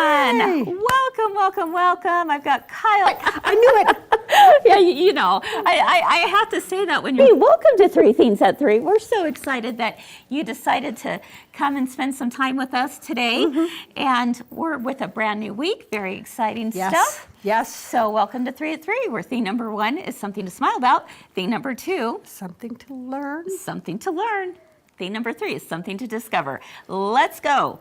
everyone. Hey. Welcome. I've got Kyle. I knew it. Yeah, you know, I have to say that when you're... Hey, welcome to Three Things at Three. We're so excited that you decided to come and spend some time with us today. And we're with a brand new week. Very exciting stuff. Yes. So welcome to 3 at 3, where theme number 1 is something to smile about. Theme number 2, Something to learn. something to learn. Theme number 3 is something to discover. Let's go.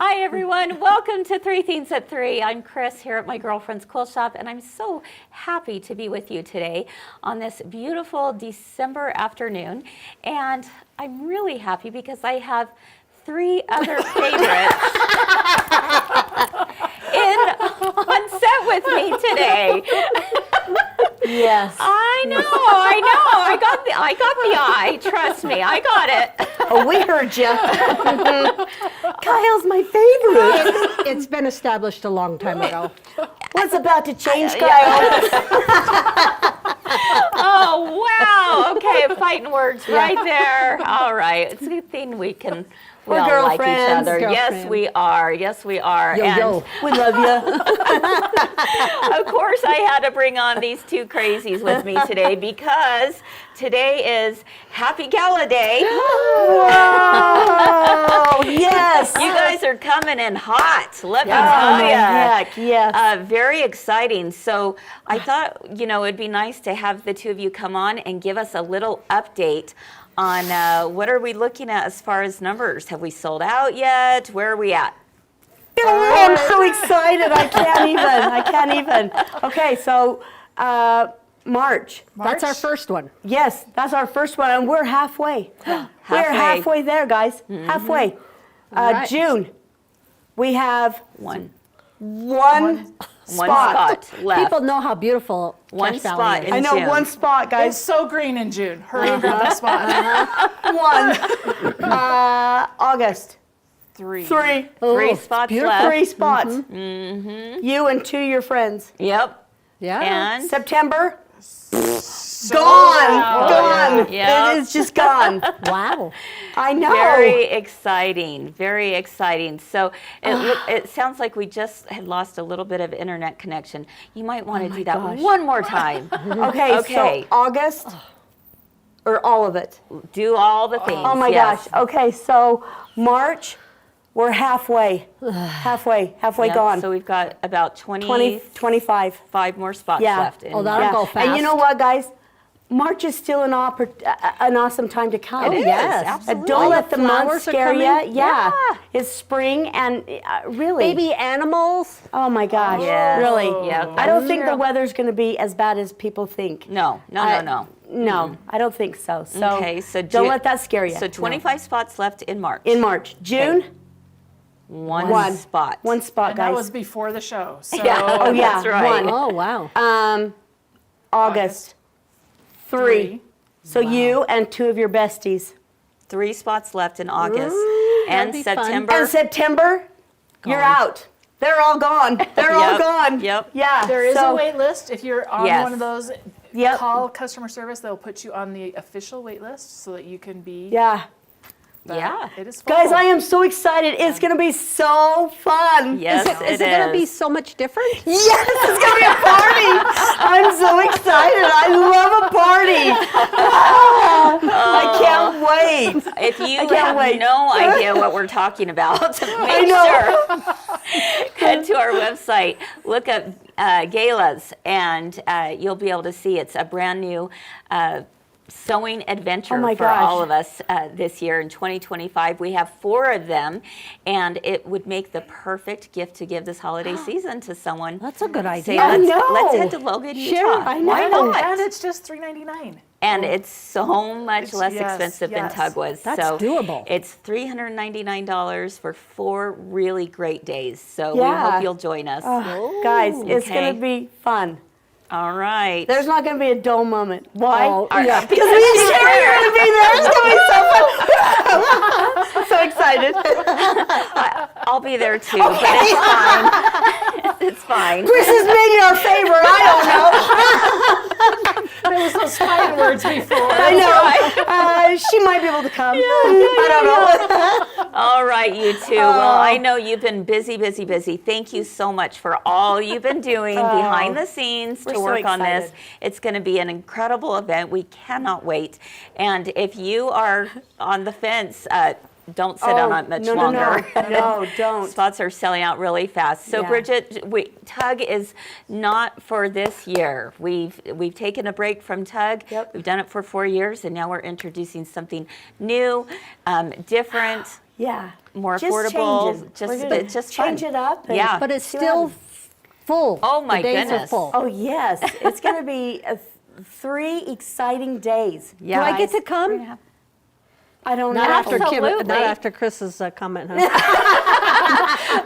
Hi everyone, welcome to 3 Things at 3. I'm Kris here at my girlfriend's quilt shop, and I'm so happy to be with you today on this beautiful December afternoon. And I'm really happy because I have 3 other favorites on set with me today. Yes. I know. I got the eye. Trust me, I got it. Oh, we heard you. Kyle's my favorite. It's been established a long time ago. What's about to change, Kyle? Oh, wow. Okay, fighting words right there. All right. It's a good thing we We're all like each girlfriends. other. Yes, we are. Yes, we are. Yo, we love you. Of course, I had to bring on these 2 crazies with me today because today is Happy Gala Day. Whoa, yes. You guys are coming in hot. Let me Oh, tell you. heck, yes. Very exciting. So I thought, it'd be nice to have the 2 of you come on and give us a little update on what are we looking at as far as numbers? Have we sold out yet? Where are we at? Oh, I'm so excited. I can't even. Okay, so March. That's our first one. Yes, that's our first one, and we're halfway. We're halfway there, guys. Halfway. Right. June, we have One spot. spot left. People know how beautiful One Cache spot Valley in is. I know, June. one spot, It's guys. so green in June. Hurry and grab that spot. One. August. 3. 3. Oh, 3 it's spots beautiful. left. 3 spots. You and 2 of your friends. Yep. Yeah. And September. So Gone. Yeah. It is just gone. Wow. I know. very exciting. Very exciting. So it sounds like we just had lost a little bit of internet connection. You might want to do that gosh. one more time. Okay, Okay. so August, or all of it? Do all the things. Oh my yes. gosh. Okay, so March, we're halfway. halfway Yep, gone. So we've got about 20, 25. 5 more spots Yeah. left. In Oh, that'll go fast. And you know what, guys? March is still an awesome time to come. It is, yes. absolutely. Don't let the month Flowers are scare you. coming. Yeah. It's spring and really. Baby animals. Oh my gosh. Yes. Really. Yeah, I don't think true. the weather's going to be as bad as people think. No. No, I don't think so. So, Okay, so don't Ju- let that scare you. So 25 spots left in March. In March. June, One spot. one spot, And guys. that was before the show. So Yeah. Oh, yeah. That's right. One. Oh, wow. August. 3. So you and 2 of your besties. 3 spots left in August. that'd And be fun. September. And September, you're out. They're all gone. They're all Yep, gone. yep. Yeah. there is so, a wait list. If you're on Yes. one of those, Yep. call customer service. They'll put you on the official wait list so that you can be Yeah. but Yeah. it is fun. Guys, I am so excited. It's going to be so fun. Yes, Is it going to be so much different? Yes, it's going to be a party. I'm so excited. I love a party. I can't wait. If you can't have wait. no idea what we're talking about, make know. sure head to our website, look up Galas, and you'll be able to see it's a brand new sewing adventure Oh my for gosh. all of us this year in 2025. We have 4 of them, and it would make the perfect gift to give this holiday season to someone. That's a good Say, idea. I let's, know. let's head to Logan, Sure, Utah. I Why know. not? And it's just $3.99. And it's so much less yes, expensive than yes. Tug was. That's so doable. It's $399 for 4 really great days. So we Yeah. hope you'll join us. Guys, it's Okay. going to be fun. All right. There's not going to be a dull moment. Why? Oh, Because yeah. me and Sherry are going to be there. It's going to be so fun. I'm so excited. I'll be there too, but it's fine. It's fine. Chris is maybe our favorite. I don't know. There was those fighting words before. I know. She might be able to come. I don't know. All right, you two. Well, I know you've been busy, busy, busy. Thank you so much for all you've been doing behind the scenes We're to so work on this. excited. It's going to be an incredible event. We cannot wait. And if you are on the fence, don't sit on it much no, longer. No, don't. Spots are selling out really fast. So Yeah. Bridget, Tug is not for this year. We've taken a break from Tug. Yep. We've done it for 4 years, and now we're introducing something new, different. Yeah. More Just affordable, changes. just- We're gonna it's just change fun. it up. and Yeah. But it's see still what full. Oh, my the days are goodness. full. Oh, yes. It's going to be 3 exciting days. Yeah. Do I get to We're come? gonna have- Not know. after Absolutely. not after Chris's comment, huh?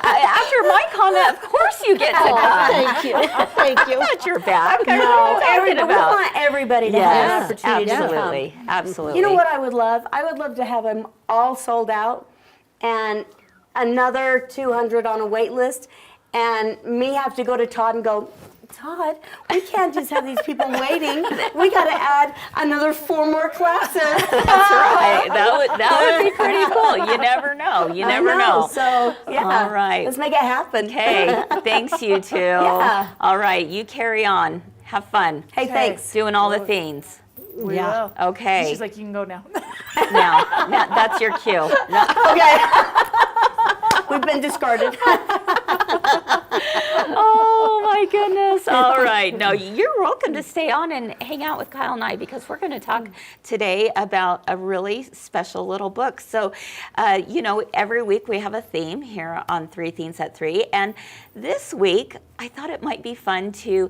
After my comment, of course you get to come. Thank you. Thank you. At your back. I don't know No, what you're talking we about. want everybody to have an Yes, opportunity to come. absolutely, absolutely. You know what I would love? I would love to have them all sold out and another 200 on a wait list, and me have to go to Todd and go, Todd, we can't just have these people waiting. We got to add another 4 more classes. That's right. That would be pretty cool. You never know. You never I know. So, yeah. All right. Let's make it happen. Okay. Thanks, you two. Yeah. All right. You carry on. Have fun. Hey, thanks. Doing all the things. We Yeah. will. Okay. She's like, you can go now. Now, that's your cue. No. Okay. We've been discarded. Oh my goodness. All right. No, you're welcome to stay on and hang out with Kyle and I, because we're going to talk today about a really special little book. So, every week we have a theme here on 3 Themes at 3. And this week, I thought it might be fun to,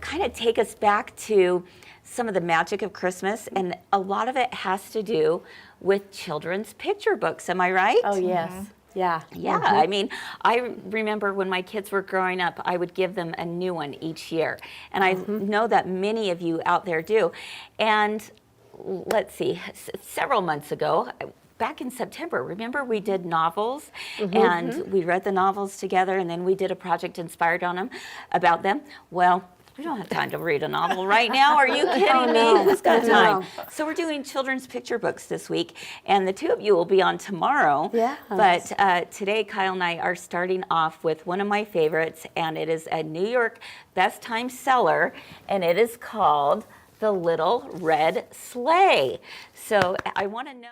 kind of take us back to some of the magic of Christmas. And a lot of it has to do with children's picture books. Am I right? Oh, yes. Yeah. Yeah, I mean, I remember when my kids were growing up, I would give them a new one each year. And I know that many of you out there do. And let's see, several months ago, back in September, remember we did novels and we read the novels together, and then we did a project inspired on them, about them. Well, we don't have time to read a novel right now. Are you kidding me? Who's got time? So we're doing children's picture books this week, and the 2 of you will be on tomorrow. Yes. But today, Kyle and I are starting off with one of my favorites, and it is a New York Best Time seller, and it is called The Little Red Sleigh. So I want to know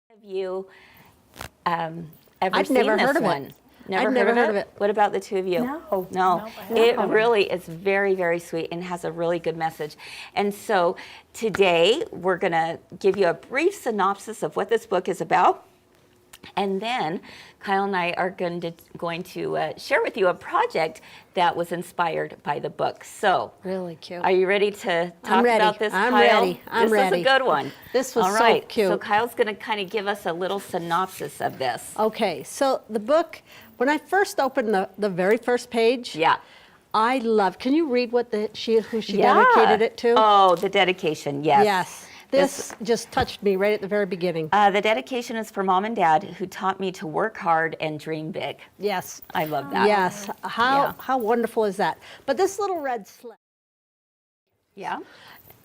if you ever I've seen never this heard of it. one. I've never heard of it. What about the 2 of you? No. No. It really is very, very sweet and has a really good message. And so today we're going to give you a brief synopsis of what this book is about. And then Kyle and I are going to share with you a project that was inspired by the book. So, Really cute. are you ready to talk ready. about this, I'm Kyle? ready. I'm this ready. is a good one. This was All so right. cute. So Kyle's going to kind of give us a little synopsis of this. Okay, so the book, when I first opened the very first page, Yeah. I loved. Can you read what who she dedicated it to? Oh, the dedication, yes. Yes. This just touched me right at the very beginning. The dedication is for Mom and Dad, who taught me to work hard and dream big. Yes. I love that. Yes. How wonderful is that? But this little red sleigh, Yeah.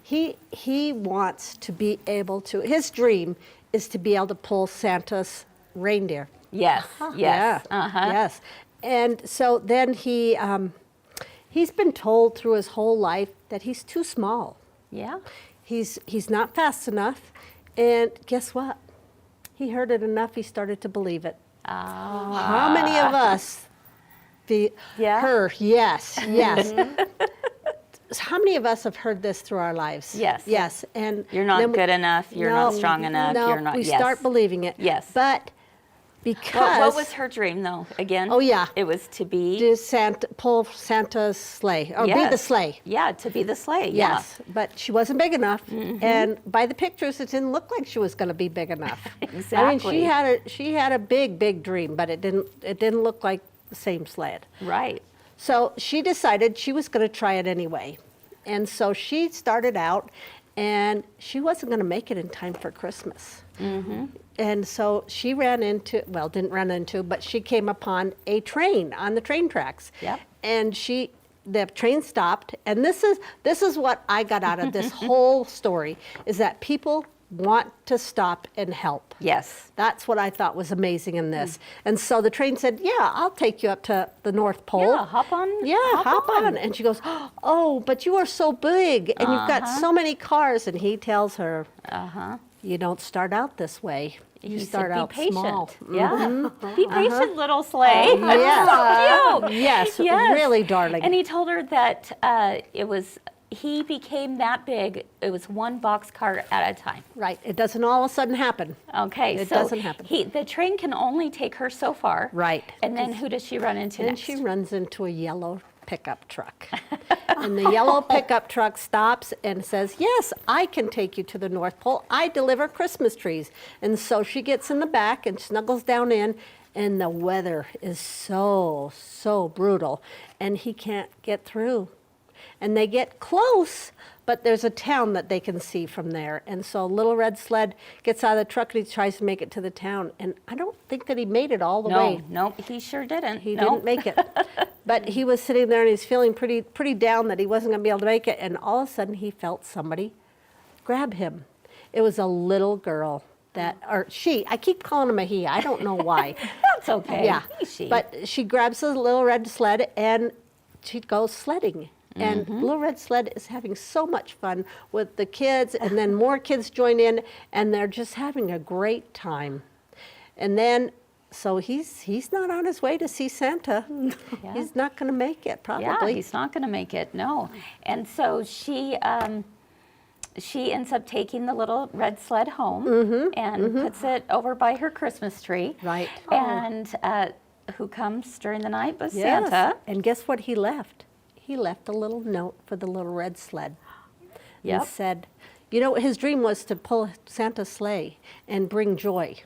he wants to be able to, his dream is to be able to pull Santa's reindeer. Yes, yes. Yeah. Yes. And so then he's been told through his whole life that he's too small. Yeah. He's not fast enough. And guess what? He heard it enough, he started to believe it. How many of us heard, yes. How many of us have heard this through our lives? Yes. Yes. And You're not good enough. You're not strong enough. No, you're not. we yes. start believing it. Yes. But because What was her dream, though? Again? Oh, yeah. It was to be. pull Santa's sleigh, or be the Yes. sleigh. Yeah, to be the sleigh. Yes, but she wasn't big enough, and by the pictures, it didn't look like she was going to be big enough. Exactly. I mean, she had a big dream, but it didn't look like the same sled. Yeah. Right. So she decided she was going to try it anyway, and so she started out, and she wasn't going to make it in time for Christmas. And so she didn't run into, but she came upon a train on the train tracks. Yep. And the train stopped, and this is what I got out of this whole story, is that people want to stop and help. Yes. That's what I thought was amazing in this. And so the train said, yeah, I'll take you up to the North Pole. Yeah, hop on. Yeah, hop on. And she goes, oh, but you are so big, and you've got so many cars. And he tells her, you don't start out this way. You He start said, out be patient. small. Yeah. Be patient, little sleigh. Yes. So cute. Yes, really darling. And he told her that he became that big, it was one boxcar at a time. Right. It doesn't all of a sudden happen. Okay, It so doesn't happen. the train can only take her so far. Right. And then who does she run into Then next? she runs into a yellow pickup truck. And the yellow pickup truck stops and says, yes, I can take you to the North Pole. I deliver Christmas trees. And so she gets in the back and snuggles down in, and the weather is so brutal, and he can't get through. And they get close, but there's a town that they can see from there. And so Little Red Sled gets out of the truck and he tries to make it to the town. And I don't think that he made it all the way. No, he sure didn't. He didn't make it. But he was sitting there and he's feeling pretty down that he wasn't going to be able to make it. And all of a sudden he felt somebody grab him. It was a little girl I keep calling him a he. I don't know why. That's okay. Yeah. He's she. But she grabs the Little Red Sled and she goes sledding. And Little Red Sled is having so much fun with the kids, and then more kids join in, and they're just having a great time. And then, so he's not on his way to see Santa. Yeah. He's not going to make it, probably. Yeah, he's not going to make it, no. And so she ends up taking the Little Red Sled home and puts it over by her Christmas tree. Right. And who comes during the night but Yes. Santa. And guess what he left? He left a little note for the Little Red Sled. Yep. And said, his dream was to pull Santa's sleigh and bring joy.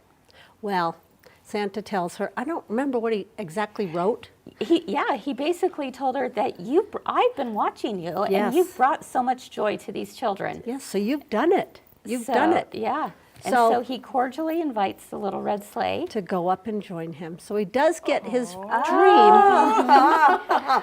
Well, Santa tells her, I don't remember what he exactly wrote. He basically told her that I've been watching you, Yes. and you've brought so much joy to these children. Yes, so you've done it. You've done it. Yeah. And So- so he cordially invites the Little Red Sleigh. To go up and join him. So he does get his dream,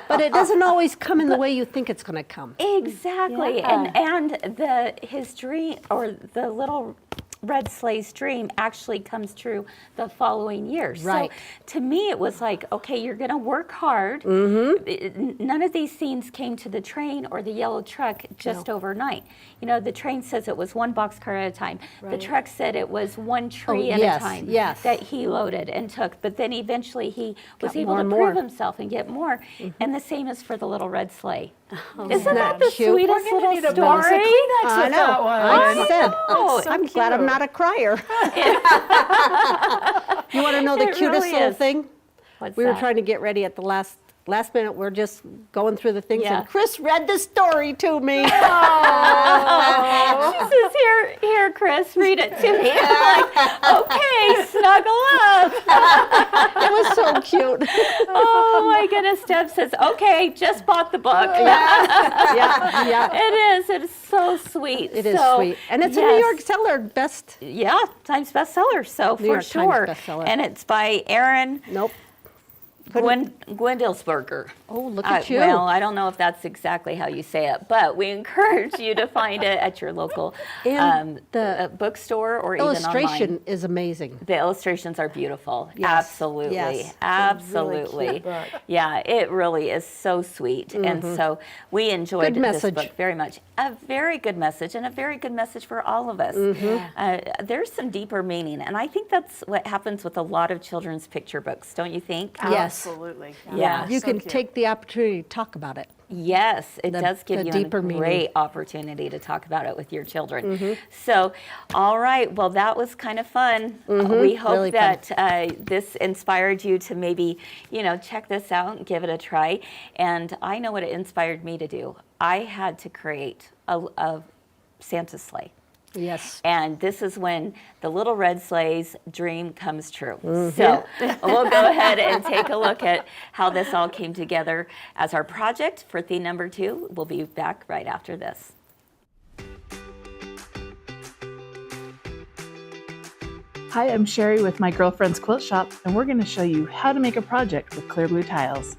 but it doesn't always come in the way you think it's going to come. Exactly. Yeah. And his dream, or the Little Red Sleigh's dream, actually comes true the following year. Right. So to me, it was like, okay, you're going to work hard. None of these scenes came to the train or the yellow truck just overnight. The train says it was one boxcar at a time. The truck said it was one tree at a time that he loaded and took. But then eventually he was able more to and prove more. himself and get more. And the same is for the Little Red Sleigh. Isn't Isn't that that the cute? sweetest We're gonna little need a box of story? Kleenex with that one. I said, know. So I'm glad I'm cute. not a crier. You want to know the It cutest really little is. thing? What's We were that? trying to get ready at the last minute. We're just going through the things, Yeah. and Chris read the story to me. She says, here, Chris, read it to me. I'm like, okay, snuggle up. It was so cute. Oh my goodness. Deb says, okay, just bought the book. Yeah. It is. It is so sweet. It is So, sweet. And it's a New yes. York seller, best. Yeah, Times bestseller. So New for York Times sure. bestseller. And it's by Erin Nope. Guendelsberger. Oh, look at you. Well, I don't know if that's exactly how you say it, but we encourage you to find it at your local And the bookstore or even online. illustration is amazing. The illustrations are beautiful. Yes, Absolutely. yes. Absolutely. Really cute book. Yeah, it really is so sweet. And so we enjoyed Good this message. book very much. A very good message, and a very good message for all of us. There's some deeper meaning, and I think that's what happens with a lot of children's picture books, don't you think? Yes. Absolutely. Yeah. You So can cute. take the opportunity to talk about it. Yes, it does give the you deeper a meaning. great opportunity to talk about it with your children. So, all right, well, that was kind of fun. We hope Really fun. that this inspired you to maybe, check this out and give it a try. And I know what it inspired me to do. I had to create a Santa sleigh. Yes. And this is when the little red sleigh's dream comes true. So we'll go ahead and take a look at how this all came together as our project for theme number 2. We'll be back right after this. Hi, I'm Sherry with my girlfriend's quilt shop, and we're going to show you how to make a project with clear blue tiles.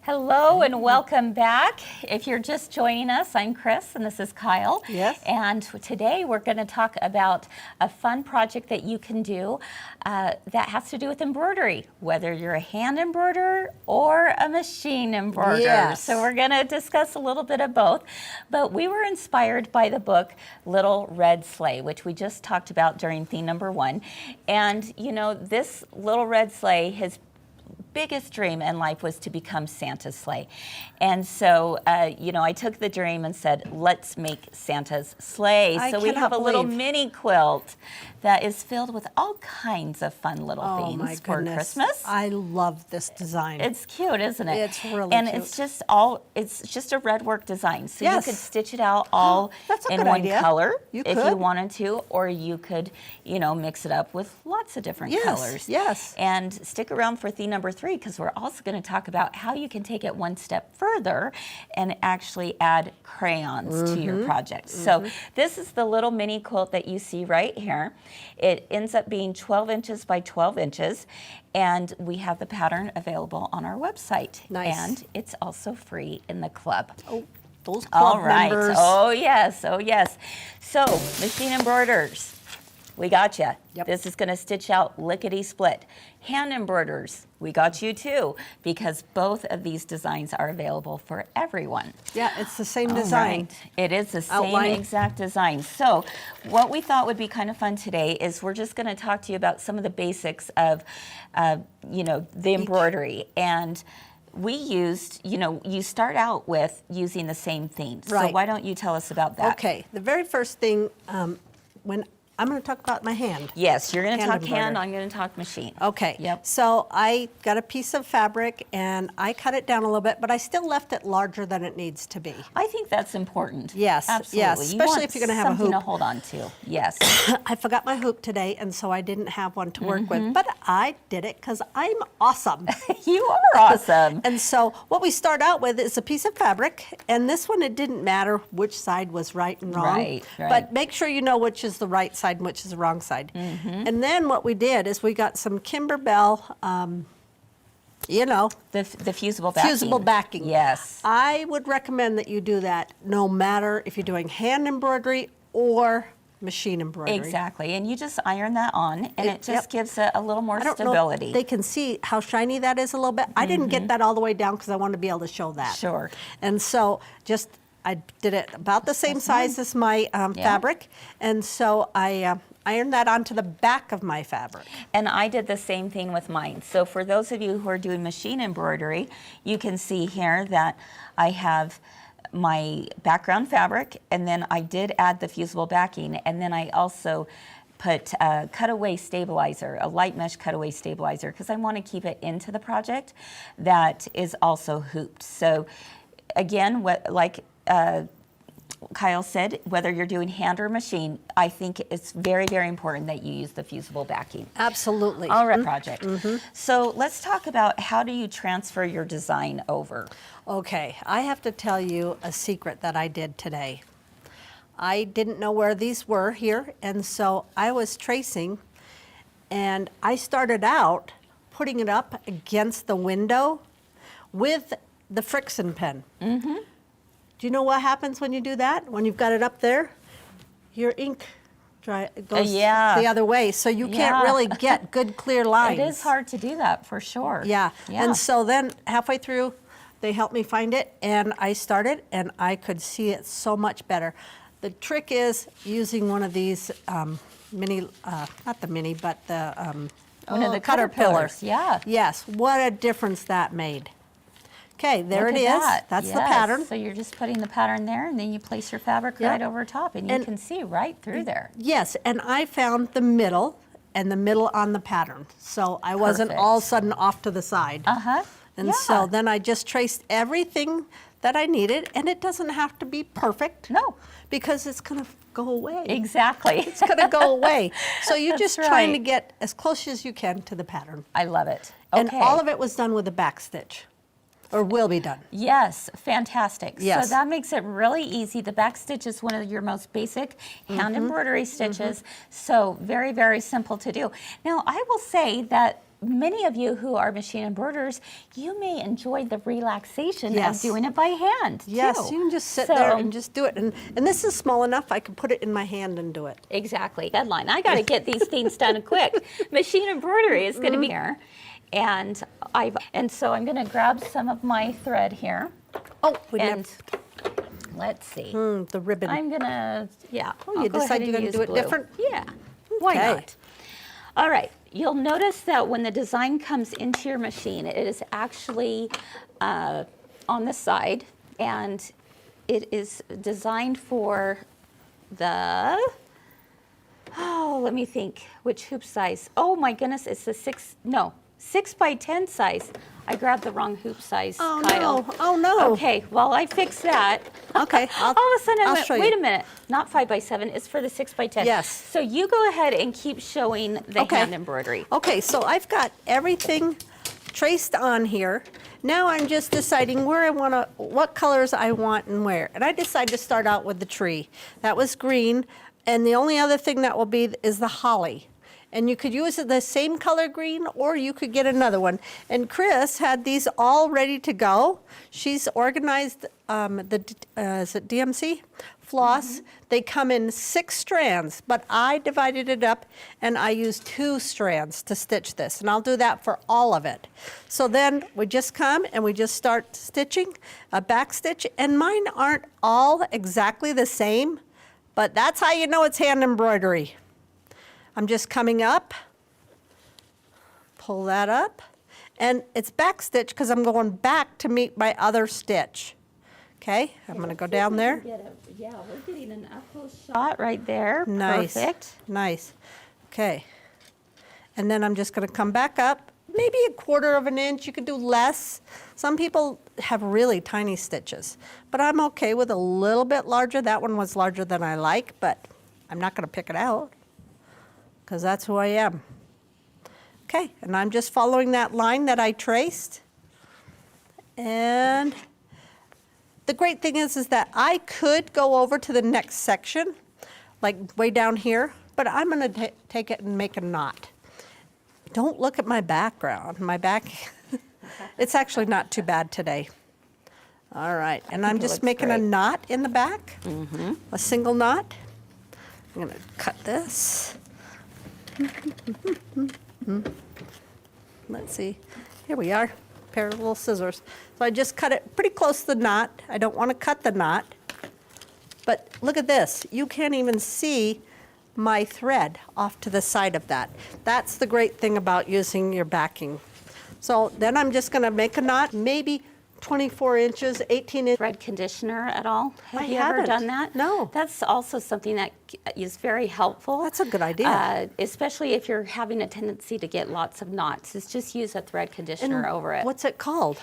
Hello and welcome back. If you're just joining us, I'm Kris and this is Kyle. Yes. And today we're going to talk about a fun project that you can do that has to do with embroidery, whether you're a hand embroiderer or a machine embroiderer. Yes. So we're going to discuss a little bit of both. But we were inspired by the book Little Red Sleigh, which we just talked about during theme number 1. And this Little Red Sleigh has biggest dream in life was to become Santa's sleigh. And so, you know, I took the dream and said, let's make Santa's sleigh. So we have a little mini quilt that is filled with all kinds of fun little things for Christmas. I love this design. It's cute, isn't it? It's really and cute. it's just a red work design. So you could stitch it out all in one color if you wanted to, or you could, you know, mix it up with lots of different colors. Yes. And stick around for theme number 3, because we're also going to talk about how you can take it one step further and actually add crayons to your project. So this is the little mini quilt that you see right here. It ends up being 12 inches by 12 inches, and we have the pattern available on our website. Nice. And it's also free in the club. Oh, those club members. Oh, yes. Oh, yes. So, machine embroiders. We got you. Yep. This is going to stitch out lickety-split. Hand embroiders, we got you too, because both of these designs are available for everyone. Yeah, it's the same All design. right. It is the Outline. same exact design. So what we thought would be kind of fun today is we're just going to talk to you about some of the basics of, you know, the embroidery. And we used, you know, you start out with using the same themes. Right. So why don't you tell us about that? Okay, the very first thing, when I'm going to talk about my hand. Yes, you're going to Hand talk hand, embroidery. I'm going to talk machine. Okay. Yep. So I got a piece of fabric and I cut it down a little bit, but I still left it larger than it needs to be. I think that's important. Yes, Absolutely. yes, You especially want if you're gonna have a something to hoop. hold on to. Yes. I forgot my hoop today, and so I didn't have one to work Mm-hmm. with, but I did it because I'm awesome. You are awesome. And so what we start out with is a piece of fabric, and this one, it didn't matter which side was right and wrong. Right, right. But make sure you know which is the right side and which is the wrong side. Mm-hmm. And then what we did is we got some Kimberbell, you know, The fusible backing. fusible backing. Yes. I would recommend that you do that no matter if you're doing hand embroidery or machine embroidery. Exactly. And you just iron that on, and it just Yep. gives it a little more I don't stability. know if they can see how shiny that is a little bit. I didn't get that all the way down because I wanted to be able to show that. Sure. And so just, I did it about the same size as my fabric. And so I ironed that onto the back of my fabric. And I did the same thing with mine. So for those of you who are doing machine embroidery, you can see here that I have my background fabric, and then I did add the fusible backing, and then I also put a cutaway stabilizer, a light mesh cutaway stabilizer, because I want to keep it into the project that is also hooped. So again, Kyle said, whether you're doing hand or machine, I think it's very, very important that you use the fusible backing. Absolutely. All right, project. So let's talk about how do you transfer your design over? Okay, I have to tell you a secret that I did today. I didn't know where these were here, and so I was tracing, and I started out putting it up against the window with the Friction pen. Do you know what happens when you do that? When you've got it up there, your ink goes yeah. the other way, so you can't really get good clear lines. It is hard to do that for sure. Yeah. And so then halfway through, they helped me find it, and I started, and I could see it so much better. The trick is using one of these mini, not the mini, but the One of the cutter pillars. Yeah. Yes. What a difference that made. Okay, there Look it at is. that. That's the Yes. pattern. So you're just putting the pattern there, and then you place your fabric Yep. right over top, and you And- can see right through there. Yes, and I found the middle and the middle on the pattern. So I wasn't Perfect. all of a sudden off to the side. Uh-huh. And Yeah. so then I just traced everything that I needed, and it doesn't have to be perfect. No. Because it's going to go away. Exactly. It's going to go away. So you're That's just trying to right. get as close as you can to the pattern. I love it. Okay. And all of it was done with a back stitch, or will be done. Yes, fantastic. Yes. So that makes it really easy. The back stitch is one of your most basic hand embroidery stitches. So very, very simple to do. Now, I will say that many of you who are machine embroiderers, you may enjoy the relaxation Yes. of doing it by hand, Yes, too. you can just sit So- there and just do it. And this is small enough, I can put it in my hand and do it. Exactly. Deadline. I got to get these things done quick. Machine embroidery is going to be here. And so I'm going to grab some of my thread here. Oh, we And never, let's see. the ribbon. I'm going to, Oh, I'll you go decide ahead you're and gonna use do it glue. different? Yeah. Why Okay. not? All right. you'll notice that when the design comes into your machine, it is actually on the side, and it is designed for the, oh, let me think, which hoop size? Oh my goodness, it's the 6 by 10 size. I grabbed the wrong hoop size, Oh, Kyle. no. Oh, no. Okay, well, I fixed that. Okay, All of a sudden, I I'll went, show you. wait a minute, not 5 by 7, it's for the 6 by 10. Yes. So you go ahead and keep showing the Okay. hand embroidery. Okay, so I've got everything traced on here. Now I'm just deciding where I want to, what colors I want and where. And I decided to start out with the tree. That was green, and the only other thing that will be is the holly. And you could use the same color green, or you could get another one. And Kris had these all ready to go. She's organized is it DMC? Floss. They come in 6 strands, but I divided it up and I used 2 strands to stitch this. And I'll do that for all of it. So then we just come and we just start stitching a back stitch. And mine aren't all exactly the same, but that's how you know it's hand embroidery. I'm just coming up, pull that up, and it's back stitch because I'm going back to meet my other stitch. Okay, I'm going to go down there. Yeah, we're getting an up-close shot right there. Nice. Perfect. Nice. Okay. And then I'm just going to come back up, maybe 1/4 of an inch. You could do less. Some people have really tiny stitches, but I'm okay with a little bit larger. That one was larger than I like, but I'm not going to pick it out, because that's who I am. Okay, and I'm just following that line that I traced. And the great thing is that I could go over to the next section, like way down here, but I'm gonna take it and make a knot. Don't look at my background. My back, it's actually not too bad today. All right, and I'm just making a knot in the back, a single knot. I'm gonna cut this. Let's see, here we are, pair of little scissors. So I just cut it pretty close to the knot. I don't want to cut the knot, but look at this. You can't even see my thread off to the side of that. That's the great thing about using your backing. So then I'm just going to make a knot, maybe 24 inches, 18 inches. Thread conditioner at all? Have I you ever haven't. done that? No. That's also something that is very helpful. That's a good idea. Especially if you're having a tendency to get lots of knots. Is just use a thread conditioner over it. What's it called?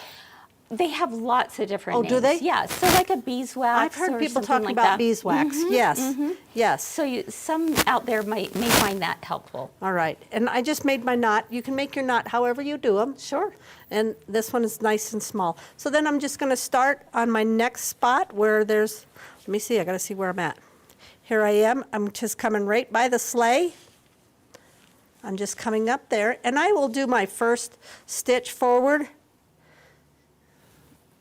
They have lots of different Oh, names. do they? Yeah, so like a beeswax. I've heard or people something talking like about that. beeswax. Yes, yes. So some out there may find that helpful. All right, and I just made my knot. You can make your knot however you do them. Sure. And this one is nice and small. So then I'm just going to start on my next spot where there's, let me see, I got to see where I'm at. Here I am. I'm just coming right by the sleigh. I'm just coming up there, and I will do my first stitch forward.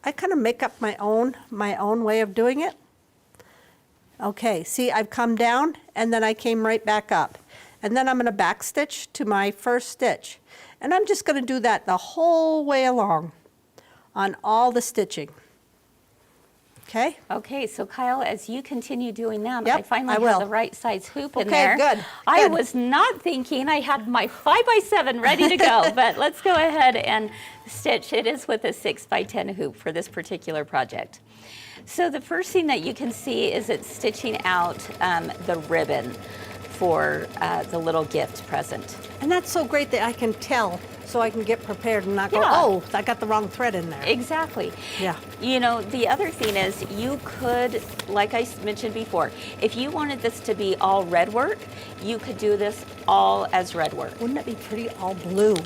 I kind of make up my own way of doing it. Okay, see, I've come down and then I came right back up. And then I'm going to back stitch to my first stitch. And I'm just going to do that the whole way along on all the stitching. Okay? Okay, so Kyle, as you continue doing that, Yep, I finally I will. have the right size hoop in Okay, there. good, I good. was not thinking I had my 5 by 7 ready to go, but let's go ahead and stitch. It is with a 6 by 10 hoop for this particular project. So the first thing that you can see is it's stitching out the ribbon for the little gift present. And that's so great that I can tell so I can get prepared and not go, Yeah. oh, I got the wrong thread in there. Exactly. Yeah. You know, the other thing is you could, like I mentioned before, if you wanted this to be all red work, you could do this all as red work. Wouldn't it be pretty all blue?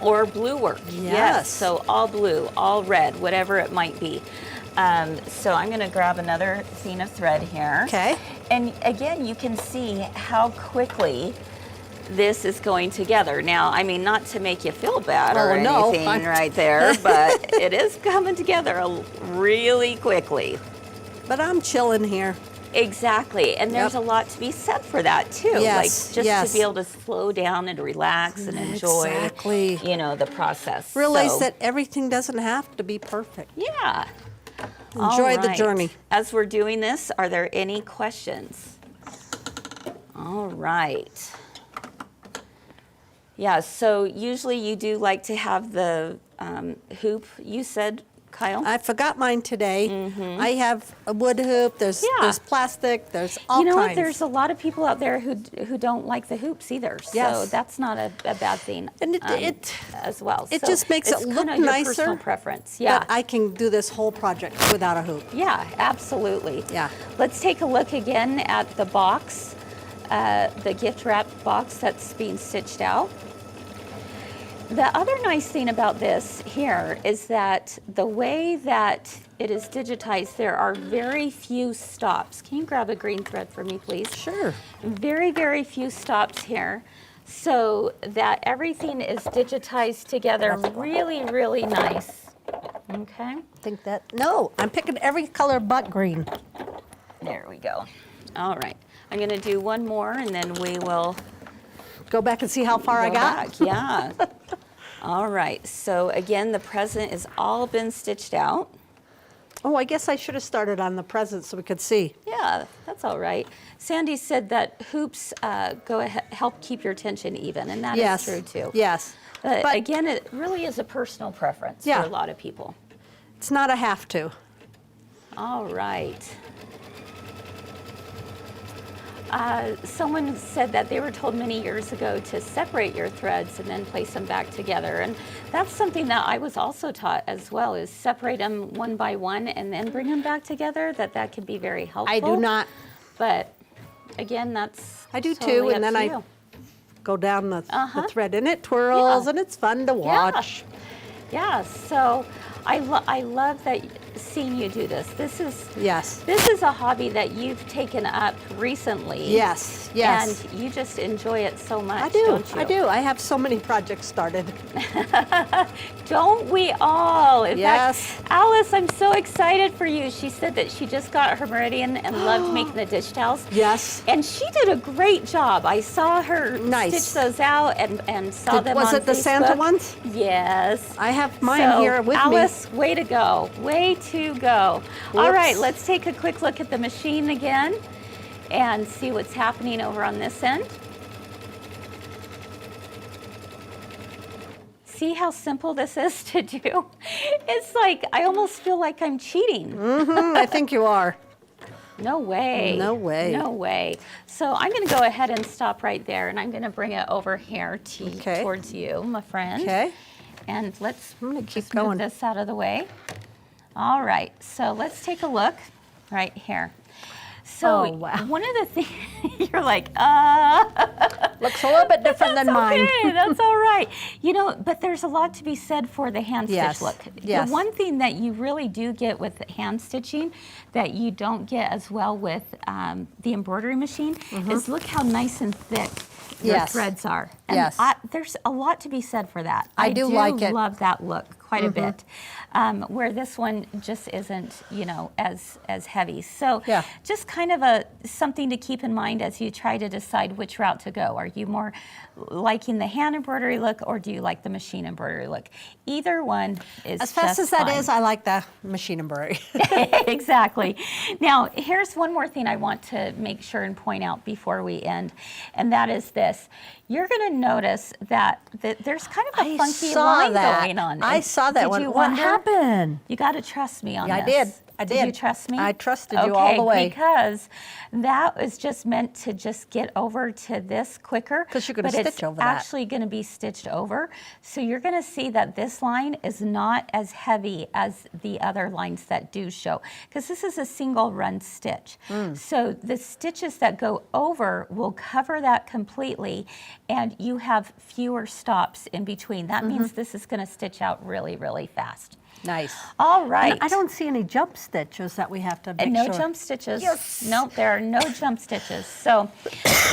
Or blue work. Yes. So all blue, all red, whatever it might be. So I'm going to grab another skein of thread here. Okay. And again, you can see how quickly this is going together. Now, I mean, not to make you feel bad or Oh, no. anything right there, but it is coming together really quickly. But I'm chilling here. Exactly, and there's Yep. a lot to be said for that too. Yes, Like just yes. to be able to slow down and relax and enjoy, Exactly. you know, the process. Realize So, that everything doesn't have to be perfect. yeah. Enjoy All the right. journey. As we're doing this, are there any questions? All right. Yeah, so usually you do like to have the hoop, you said, Kyle? I forgot mine today. I have a wood hoop, there's plastic, there's all kinds. You know what, there's a lot of people out there who don't like the hoops either, so Yes. that's not a bad thing And it as well. it So just makes it's it look kind of your nicer. personal preference. Yeah. That I can do this whole project without a hoop. Yeah, absolutely. Yeah. Let's take a look again at the box, the gift wrap box that's being stitched out. The other nice thing about this here is that the way that it is digitized, there are very few stops. Can you grab a green thread for me, please? Sure. Very, very few stops here, so that everything is digitized together really, really nice. Okay. No, I'm picking every color but green. There we go. All right. I'm going to do one more, and then we will Go back and see how far I go got. back. Yeah. All right. So again, the present has all been stitched out. Oh, I guess I should have started on the present so we could see. Yeah, that's all right. Sandy said that hoops help keep your tension even, and that is true too. Yes. But again, it really is a personal preference for a lot of people. It's not a have to. All right. Someone said that they were told many years ago to separate your threads and then place them back together. And that's something that I was also taught as well, is separate them one by one and then bring them back together, that can be very helpful. I do not. But again, that's I do totally too, and up then to I you. go down the thread and it twirls Yeah. and it's fun to watch. Yeah, so I love that seeing you do this. This is a hobby that you've taken up recently. Yes. And you just enjoy it so much, I do. don't you? I do. I have so many projects started. Don't we all? In Yes. fact, Alice, I'm so excited for you. She said that she just got her Meridian and loved making the dish towels. Yes. And she did a great job. I saw her stitch those out and saw them on Was it the Santa Facebook. ones? Yes. I have mine here with Alice, way to go. Way to go. All right, let's take a quick look at the machine again and see what's happening over on this end. See how simple this is to do? It's like, I almost feel like I'm cheating. I think you are. No way. No way. No way. So I'm going to go ahead and stop right there, and I'm going to bring it over here towards you, my friend. Okay. And let's keep move going. this out of the way. All right, so let's take a look right here. So one of the things, you're like, Looks a little bit different than mine. Okay, that's all right. You know, but there's a lot to be said for the hand stitch look. Yes. The one thing that you really do get with hand stitching that you don't get as well with the embroidery machine is look how nice and thick your threads are. And there's a lot to be said for that. I do like it. Love that look quite a bit. Where this one just isn't, you know, as heavy. So just kind of something to keep in mind as you try to decide which route to go. Are you more liking the hand embroidery look, or do you like the machine embroidery look? Either one is as fast as fine. that is, I like the machine embroidery. Exactly. Now, here's one more thing I want to make sure and point out before we end, and that is this. You're going to notice that there's kind of a funky line going on. I saw that one. What happened? You got to trust me on this. I did. I did. Did you trust me? I trusted you all the way. Because that is just meant to just get over to this quicker. Because you're going to stitch over that. But it's actually going to be stitched over. So you're going to see that this line is not as heavy as the other lines that do show. Because this is a single run stitch. So the stitches that go over will cover that completely, and you have fewer stops in between. That means this is going to stitch out really, really fast. Nice. All right. And I don't see any jump stitches that we have to make no sure. jump stitches. Yes. Nope, there are no jump stitches. So,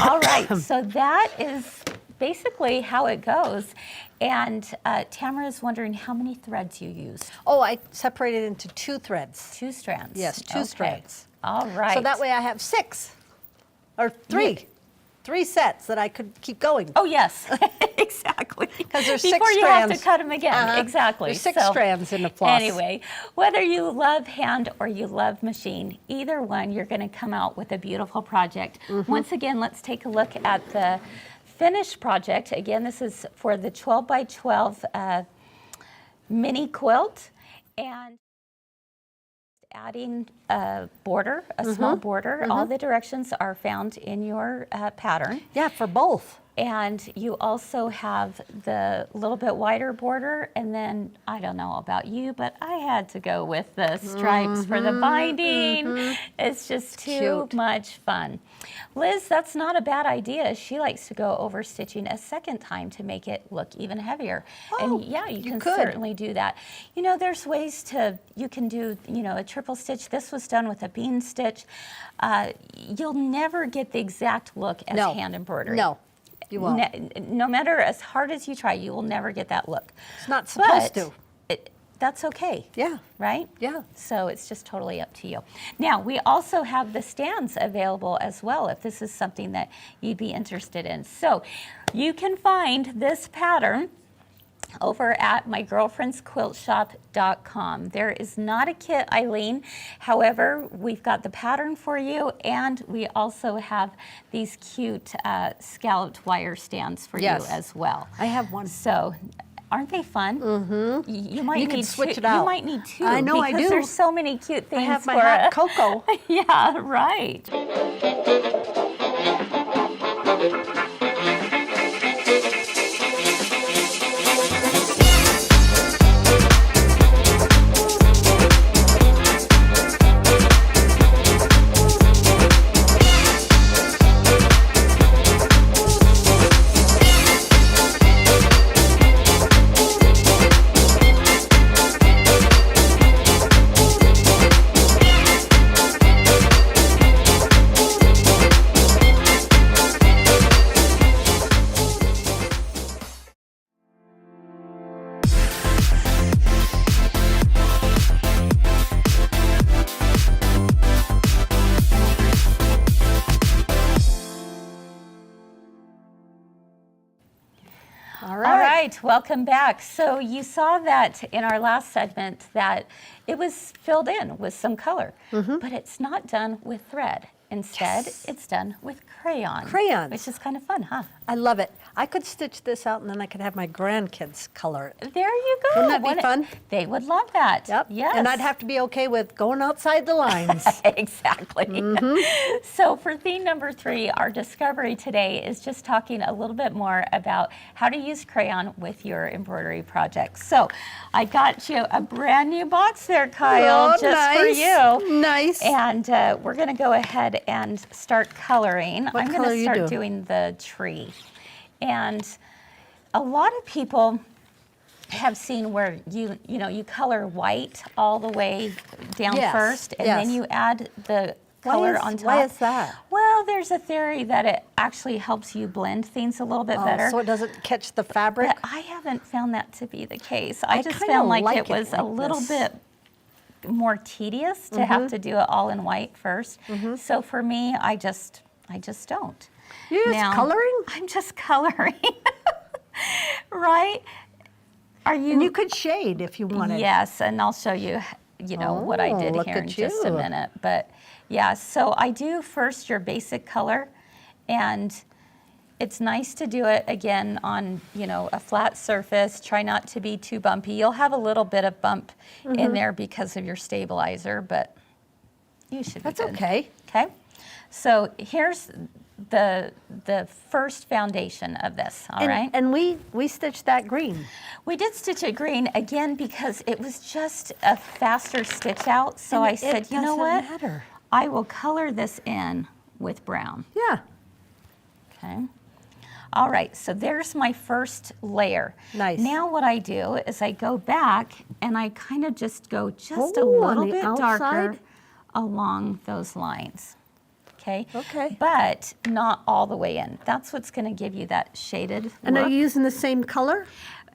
all right. So that is basically how it goes. And Tamara is wondering how many threads you used. Oh, I separated into 2 threads. 2 strands. Yes, 2 strands. All right. So that way I have 6 or 3. 3 sets that I could keep going. Oh, yes, exactly. Because there's 6 Before you strands. have to cut them again, exactly. There's 6 strands in the floss. Anyway, whether you love hand or you love machine, either one, you're going to come out with a beautiful project. Once again, let's take a look at the finished project, again, this is for the 12 by 12 mini quilt, and adding a border, a small border. All the directions are found in your pattern. Yeah, for both. And you also have the little bit wider border, and then, I don't know about you, but I had to go with the stripes for the binding. It's just too much fun. Liz, that's not a bad idea. She likes to go over stitching a second time to make it look even heavier. And yeah, you can certainly do that. You know, there's ways to, you can do, you know, a triple stitch. This was done with a bean stitch. You'll never get the exact look as hand embroidery. No. You won't. No matter as hard as you try, you will never get that look. It's not supposed to. That's okay. Yeah. Right? Yeah. So it's just totally up to you. Now, we also have the stands available as well if this is something that you'd be interested in. So you can find this pattern over at mygirlfriendsquiltshop.com. There is not a kit, Eileen. However, we've got the pattern for you, and we also have these cute scalloped wire stands for you as well. I have one. So, aren't they fun? You might need switch two. it out. You might need two. I know, I because do. There's so many cute things. I have my for hot cocoa. Yeah, right. All right, welcome back. So you saw that in our last segment that it was filled in with some color, but it's not done with thread. Instead, it's done with crayon. Crayons. Which is kind of fun, huh? I love it. I could stitch this out and then I could have my grandkids color it. There you go. Wouldn't that be fun? They would love that. Yep. Yes. And I'd have to be okay with going outside the lines. Exactly. So for theme number 3, our discovery today is just talking a little bit more about how to use crayon with your embroidery projects. So I got you a brand new box there, Kyle, just for you. Nice. And we're going to go ahead and start coloring. What I'm color going to you start doing? doing the tree. And a lot of people have seen where you color white all the way down first, and then you add the color on top. Why is that? Well, there's a theory that it actually helps you blend things a little bit better. So it doesn't catch the fabric? But I haven't found that to be the case. I just kinda found like it like it was a like little this. bit more tedious to have to do it all in white first. So for me, I just don't. You're just coloring? I'm just coloring. Right? Are you? And you could shade if you wanted. Yes, and I'll show you, what I did look here in at just a you. minute. But yeah, so I do first your basic color, and it's nice to do it again on, a flat surface. Try not to be too bumpy. You'll have a little bit of bump in there because of your stabilizer, but you should be That's good. okay. Okay, so here's the first foundation of this, all right? And we stitched that green. We did stitch it green, again, because it was just a faster stitch out. So And I it said, you know doesn't what? matter. I will color this in with brown. Yeah. Okay. All right, so there's my first layer. Nice. Now what I do is I go back and I kind of just go just a Oh, on little the bit darker outside? along those lines. Okay. Okay. But not all the way in. That's what's going to give you that shaded And look are you using the same color?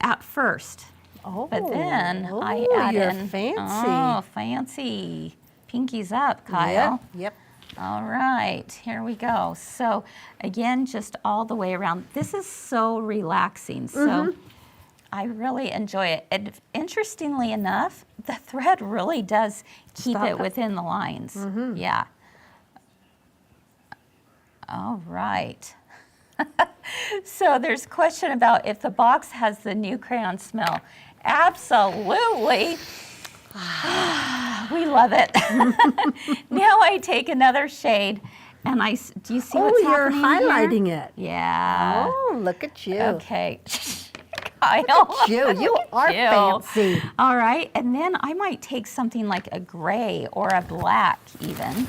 at first. Oh. But then I add you're in. fancy. Oh, fancy. Pinkies up, Kyle. Yep. All right, here we go. So again, just all the way around. This is so relaxing. So I really enjoy it. And interestingly enough, the thread really does keep Stop it it. within the lines. Yeah. All right. So there's a question about if the box has the new crayon smell. Absolutely. We love it. Now I take another shade and do you see what's you're happening highlighting here? it. Yeah. Oh, look at you. Okay. Kyle. You are fancy. All right, and then I might take something like a gray or a black even.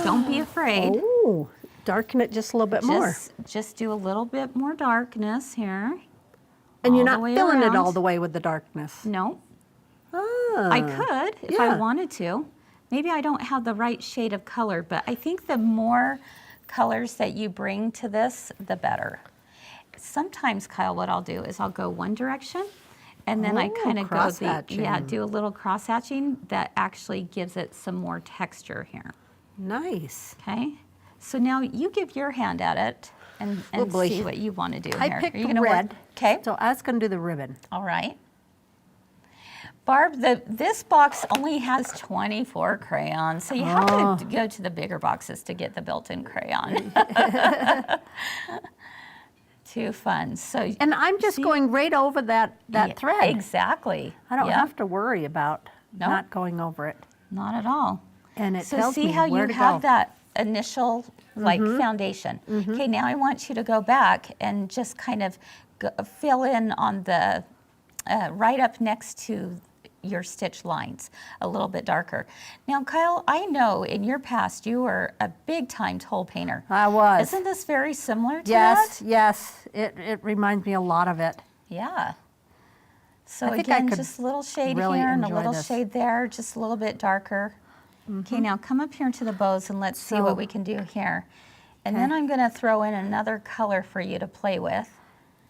Don't be afraid. Oh, darken it just a little bit more. Just do a little bit more darkness here. And you're all not the way filling it around. all the way with the darkness. No, Ah, I could if I yeah. wanted to. Maybe I don't have the right shade of color, but I think the more colors that you bring to this, the better. Sometimes, Kyle, what I'll do is I'll go one direction, and then I kind of go do a little cross hatching that actually gives it some more texture here. Nice. Okay, so now you give your hand at it and boy. see what you want to do I here. picked Are you gonna red. Okay. So I was going to do the ribbon. All right. Barb, this box only has 24 crayons, so you have to go to the bigger boxes to get the built-in crayon. Too fun. So, And I'm just going right over that thread. Exactly. I don't Yep. have to worry about Nope. not going over it. Not at all. And it So tells see me how where you to have go. that initial foundation. Okay, now I want you to go back and just kind of fill in on the right up next to your stitch lines a little bit darker. Now, Kyle, I know in your past you were a big time toll painter. I was. Isn't this very similar to Yes, that? yes. It reminds me a lot of it. Yeah. So I think I again, could just a little shade really here and a enjoy little this. shade there, just a little bit darker. Okay, now come up here to the bows and let's see So- what we can do here. And then I'm gonna throw in another color for you to play with.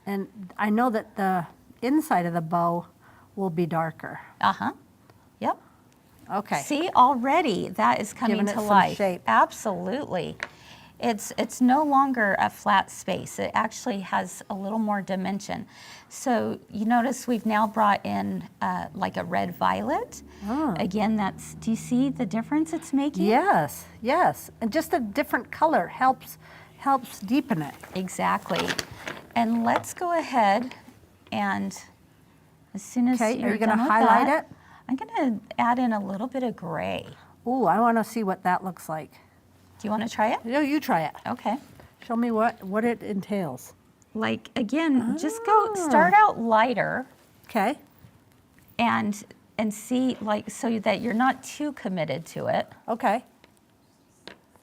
And I know that the inside of the bow will be darker. Uh-huh, yep. Okay. See, already that is coming Giving it to some life. shape. Absolutely. It's no longer a flat space. It actually has a little more dimension. So you notice we've now brought in like a red violet. Again, do you see the difference it's making? Yes, yes. And just a different color helps deepen it. Exactly. And let's go ahead and as soon as Okay, are you're you gonna done with highlight that, it? I'm gonna add in a little bit of gray. Ooh, I want to see what that looks like. Do you want to try it? No, you try it. Okay. Show me what it entails. Like again, just start out lighter Okay. and see like so that you're not too committed to it. Okay.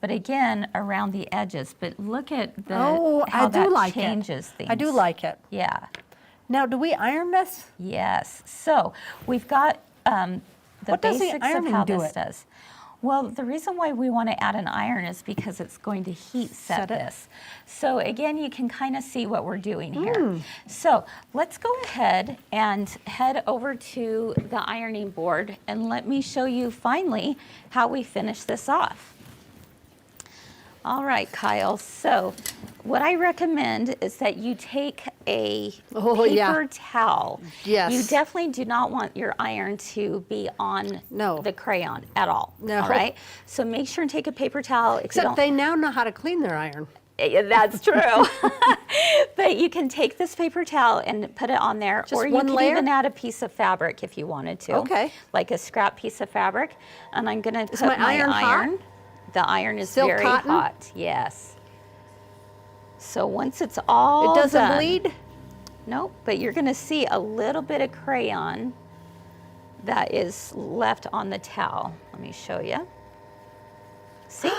But again, around the edges. But look at Oh, how I do that like changes it. things. I do like it. Yeah. Now, do we iron this? Yes. So we've got the What does the basics of ironing how do this it? does. Well, the reason why we want to add an iron is because it's going to heat set Set it. this. So again, you can kind of see what we're doing here. So let's go ahead and head over to the ironing board and let me show you finally how we finish this off. All right, Kyle. So what I recommend is that you take a Oh, yeah. paper towel. Yes. You definitely do not want your iron to be on No. the crayon at all. No. All right. So make sure and take a paper towel. If you Except don't, they now know how to clean their iron. that's true. But you can take this paper towel and put it on there, Just or you one could layer? even add a piece of fabric if you wanted to. Okay. Like a scrap piece of fabric. And I'm going to put my iron hot? The iron is Silk very cotton? hot. Yes. So once it's all It doesn't done- bleed? Nope, but you're gonna see a little bit of crayon that is left on the towel. Let me show you. See?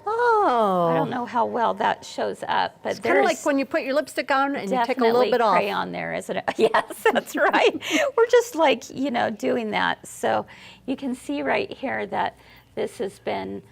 Oh. I don't know how well that shows up, but It's kind of there's like when you put your lipstick on and you take a definitely little bit off. crayon there, isn't it? Yes, that's right. We're just like, doing that. So you can see right here that this has been,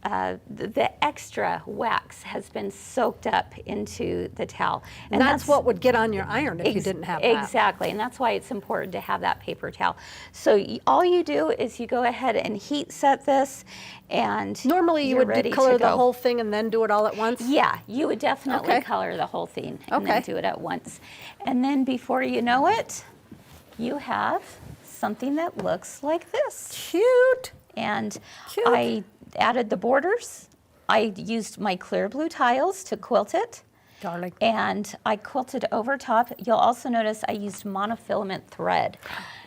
the extra wax has been soaked up into the towel. And that's what would get on your iron if you didn't have that. Exactly, and that's why it's important to have that paper towel. So all you do is you go ahead and heat set this, and Normally you you're would ready color to the go. whole thing and then do it all at once? Yeah, you would definitely Okay. color the whole thing and then Okay. do it at once. And then before you know it, you have something that looks like this. Cute. And Cute. I added the borders. I used my clear blue tiles to quilt it. Darling. And I quilted over top. You'll also notice I used monofilament thread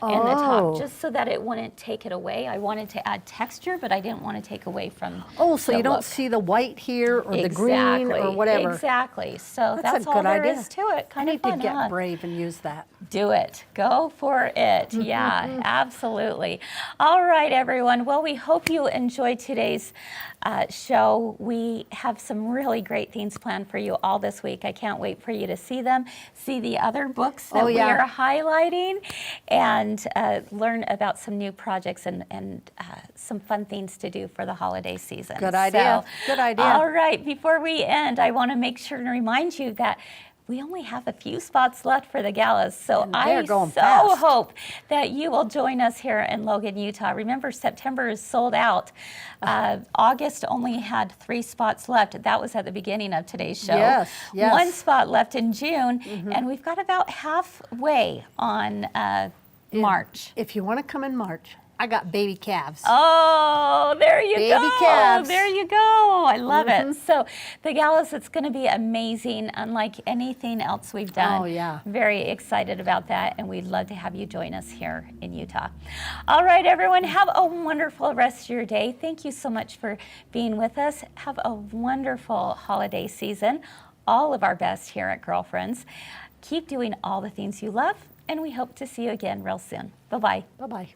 in the top, just so that it wouldn't take it away. I wanted to add texture, but I didn't want to take away from So the you don't look. see the white here or the green or whatever. Exactly. So that's a all good there idea. is to it. I Kind of need fun, to get huh? brave and use that. Do it. Go for it. Yeah, absolutely. All right, everyone. Well, we hope you enjoyed today's show. We have some really great things planned for you all this week. I can't wait for you to see them, see the other books that we are highlighting, and learn about some new projects and some fun things to do for the holiday season. Good idea. Good idea. All right. Before we end, I want to make sure and remind you that we only have a few spots left for the galas, so I so hope that you will join us here in Logan, Utah. Remember, September is sold out. August only had 3 spots left. That was at the beginning of today's show. Yes, yes. 1 spot left in June, and we've got about halfway on March. If you want to come in March, I got baby calves. Oh, there you go. Baby calves. There you go. I love it. So the galas, it's going to be amazing, unlike anything else we've done. Oh, yeah. Very excited about that, and we'd love to have you join us here in Utah. All right, everyone, have a wonderful rest of your day. Thank you so much for being with us. Have a wonderful holiday season. All of our best here at Girlfriends. Keep doing all the things you love, and we hope to see you again real soon. Bye-bye. Bye-bye.